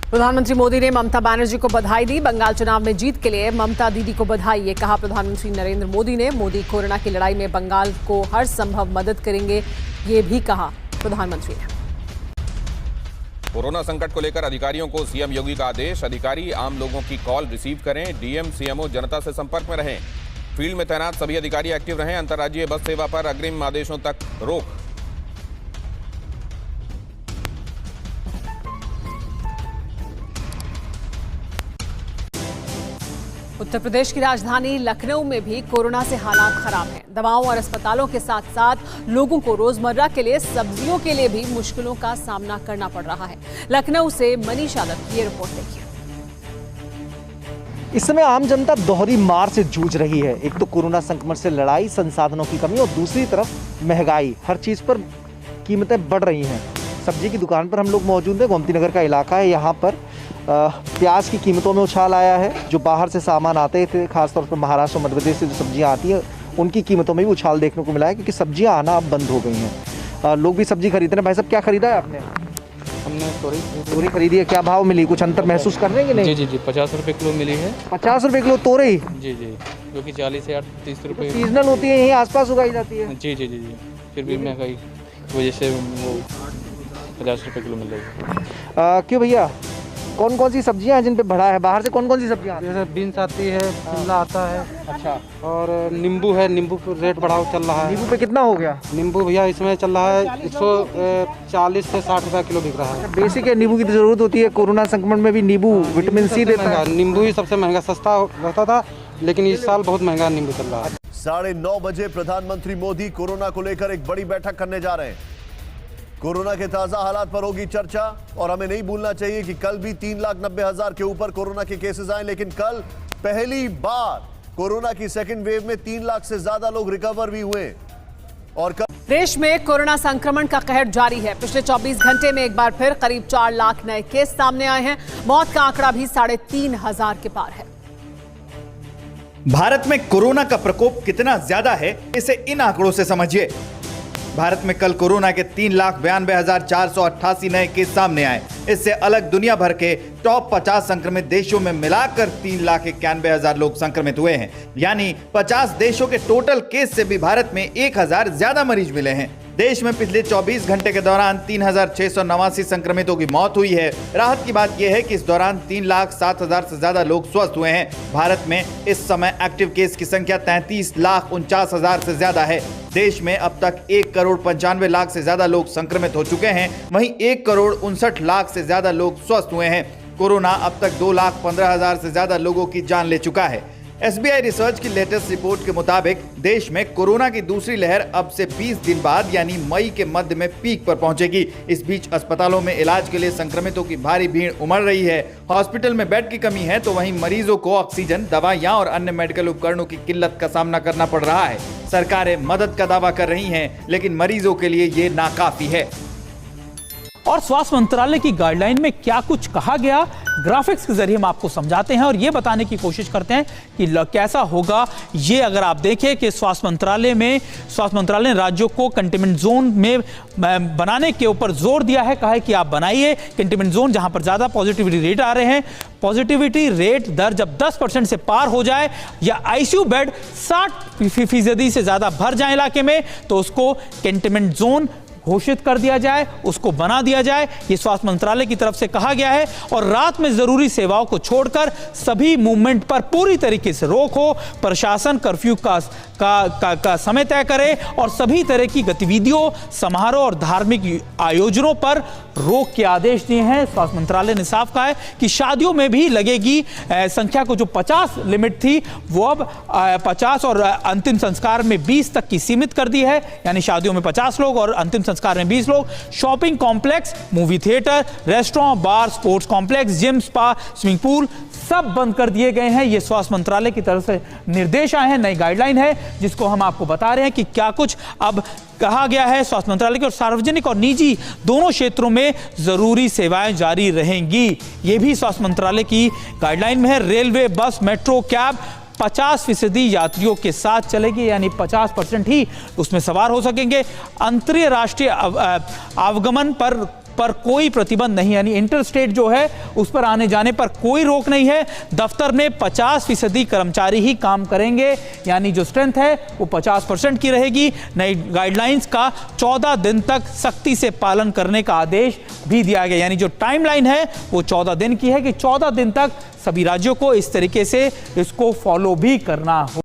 प्रधानमंत्री मोदी ने ममता बनर्जी को बधाई दी। बंगाल चुनाव में जीत के लिए ममता दीदी को बधाई, ये कहा प्रधानमंत्री नरेंद्र मोदी ने। मोदी कोरोना की लड़ाई में बंगाल को हर संभव मदद करेंगे, ये भी कहा प्रधानमंत्री ने। कोरोना संकट को लेकर अधिकारियों को सीएम योगी का आदेश। अधिकारी आम लोगों की कॉल रिसीव करें, डीएम सीएमओ जनता से संपर्क में रहें। फील्ड में तैनात सभी अधिकारी एक्टिव रहें। अंतर्राज्यीय बस सेवा पर अग्रिम आदेशों तक रोक। उत्तर प्रदेश की राजधानी लखनऊ में भी कोरोना से हालात खराब हैं। दवाओं और अस्पतालों के साथ साथ लोगों को रोजमर्रा के लिए सब्जियों के लिए भी मुश्किलों का सामना करना पड़ रहा है। लखनऊ से मनीष यादव की ये रिपोर्ट देखिए। इस समय आम जनता दोहरी मार से जूझ रही है। एक तो कोरोना संक्रमण से लड़ाई, संसाधनों की कमी और दूसरी तरफ महंगाई। हर चीज पर कीमतें बढ़ रही हैं। सब्जी की दुकान पर हम लोग मौजूद हैं। गोमती नगर का इलाका है। यहाँ पर प्याज की कीमतों में उछाल आया है। जो बाहर से सामान आते थे, खासतौर पर महाराष्ट्र और मध्य प्रदेश से जो सब्जियां आती हैं, उनकी कीमतों में भी उछाल देखने को मिला है, क्योंकि सब्जियां आना अब बंद हो गई हैं। लोग भी सब्जी खरीद रहे हैं। भाई साहब, क्या खरीदा है आपने? हमने तोरी खरीदी है। क्या भाव मिली? कुछ अंतर महसूस कर रहे हैं कि नहीं? जी 50 रुपये किलो मिली है। 50 रुपये किलो तोरई? जी, जो कि 40 से 30 रुपये सीजनल होती है, यहीं आसपास उगाई जाती है। जी। फिर भी महंगाई की वजह से वो 50 रुपये किलो मिल रही है। क्यों भैया, कौन कौन सी सब्जियां हैं जिन पे बढ़ा है? बाहर से कौन कौन सी सब्जियां? जैसे बीन्स आती है, शिमला आता है। अच्छा। और नींबू है, नींबू का रेट बढ़ाव चल रहा है। नींबू पे कितना हो गया? नींबू भैया इसमें चल रहा है 140 से 60 रुपये किलो बिक रहा है। बेसिक है, नींबू की तो जरूरत होती है। कोरोना संक्रमण में भी नींबू विटामिन सी देता है। नींबू ही सबसे महंगा, सस्ता रहता था, लेकिन इस साल बहुत महंगा नींबू चल रहा है। 9:30 बजे प्रधानमंत्री मोदी कोरोना को लेकर एक बड़ी बैठक करने जा रहे हैं। कोरोना के ताजा हालात पर होगी चर्चा। और हमें नहीं भूलना चाहिए कि कल भी 3,90,000 के ऊपर कोरोना के केसेस आए, लेकिन कल पहली बार कोरोना की सेकेंड वेव में 3 लाख से ज्यादा लोग रिकवर भी हुए। और देश में कोरोना संक्रमण का कहर जारी है। पिछले 24 घंटे में एक बार फिर करीब 4 लाख नए केस सामने आए हैं। मौत का आंकड़ा भी 3,500 के पार है। भारत में कोरोना का प्रकोप कितना ज्यादा है, इसे इन आंकड़ों से समझिए। भारत में कल कोरोना के 3,92,488 नए केस सामने आए। इससे अलग दुनिया भर के टॉप 50 संक्रमित देशों में मिलाकर 3,91,000 लोग संक्रमित हुए हैं। यानी 50 देशों के टोटल केस से भी भारत में 1,000 ज्यादा मरीज मिले हैं। देश में पिछले 24 घंटे के दौरान 3,689 संक्रमितों की मौत हुई है। राहत की बात यह है कि इस दौरान 3,07,000 से ज्यादा लोग स्वस्थ हुए हैं। भारत में इस समय एक्टिव केस की संख्या 33,49,000 से ज्यादा है। देश में अब तक 1,95,00,000 से ज्यादा लोग संक्रमित हो चुके हैं। वहीं 1,59,00,000 से ज्यादा लोग स्वस्थ हुए हैं। कोरोना अब तक 2,15,000 से ज्यादा लोगों की जान ले चुका है। SBI रिसर्च की लेटेस्ट रिपोर्ट के मुताबिक देश में कोरोना की दूसरी लहर अब से 20 दिन बाद यानी मई के मध्य में पीक पर पहुंचेगी। इस बीच अस्पतालों में इलाज के लिए संक्रमितों की भारी भीड़ उमड़ रही है। हॉस्पिटल में बेड की कमी है, तो वहीं मरीजों को ऑक्सीजन, दवाइयां और अन्य मेडिकल उपकरणों की किल्लत का सामना करना पड़ रहा है। सरकारें मदद का दावा कर रही हैं, लेकिन मरीजों के लिए ये नाकाफी है। और स्वास्थ्य मंत्रालय की गाइडलाइन में क्या कुछ कहा गया, ग्राफिक्स के जरिए हम आपको समझाते हैं और ये बताने की कोशिश करते हैं कि कैसा होगा ये। अगर आप देखें कि स्वास्थ्य मंत्रालय ने राज्यों को कंटेनमेंट जोन में बनाने के ऊपर जोर दिया है। कहा है कि आप बनाइए कंटेनमेंट जोन जहां पर ज्यादा पॉजिटिविटी रेट आ रहे हैं। पॉजिटिविटी रेट दर जब 10% से पार हो जाए या आईसीयू बेड 60% से ज्यादा भर जाए इलाके में, तो उसको कंटेनमेंट जोन घोषित कर दिया जाए, उसको बना दिया जाए। ये स्वास्थ्य मंत्रालय की तरफ से कहा गया है। और रात में जरूरी सेवाओं को छोड़कर सभी मूवमेंट पर पूरी तरीके से रोक हो। प्रशासन कर्फ्यू का समय तय करे और सभी तरह की गतिविधियों, समारोह और धार्मिक आयोजनों पर रोक के आदेश दिए हैं। स्वास्थ्य मंत्रालय ने साफ कहा है कि शादियों में भी लगेगी संख्या को, जो 50 लिमिट थी वो अब 50 और अंतिम संस्कार में 20 तक की सीमित कर दी है। यानी शादियों में 50 लोग और अंतिम संस्कार में 20 लोग। Shopping complex, movie theatre, restaurant, bar, sports complex, gym, spa, swimming pool सब बंद कर दिए गए हैं। ये स्वास्थ्य मंत्रालय की तरफ से निर्देश आए हैं, नई गाइडलाइन है जिसको हम आपको बता रहे हैं कि क्या कुछ अब कहा गया है स्वास्थ्य मंत्रालय के। और सार्वजनिक और निजी दोनों क्षेत्रों में जरूरी सेवाएं जारी रहेंगी, ये भी स्वास्थ्य मंत्रालय की गाइडलाइन में है। रेलवे, बस, मेट्रो, कैब 50% यात्रियों के साथ चलेगी, यानी 50% ही उसमें सवार हो सकेंगे। अंतर्राष्ट्रीय आवागमन पर पर कोई प्रतिबंध नहीं, यानी इंटर स्टेट जो है उस पर आने जाने पर कोई रोक नहीं है। दफ्तर में 50% कर्मचारी ही काम करेंगे, यानी जो स्ट्रेंथ है वो 50% की रहेगी। नई गाइडलाइंस का 14 दिन तक सख्ती से पालन करने का आदेश भी दिया गया, यानी जो टाइमलाइन है वो 14 दिन की है कि 14 दिन तक सभी राज्यों को इस तरीके से इसको फॉलो भी करना हो।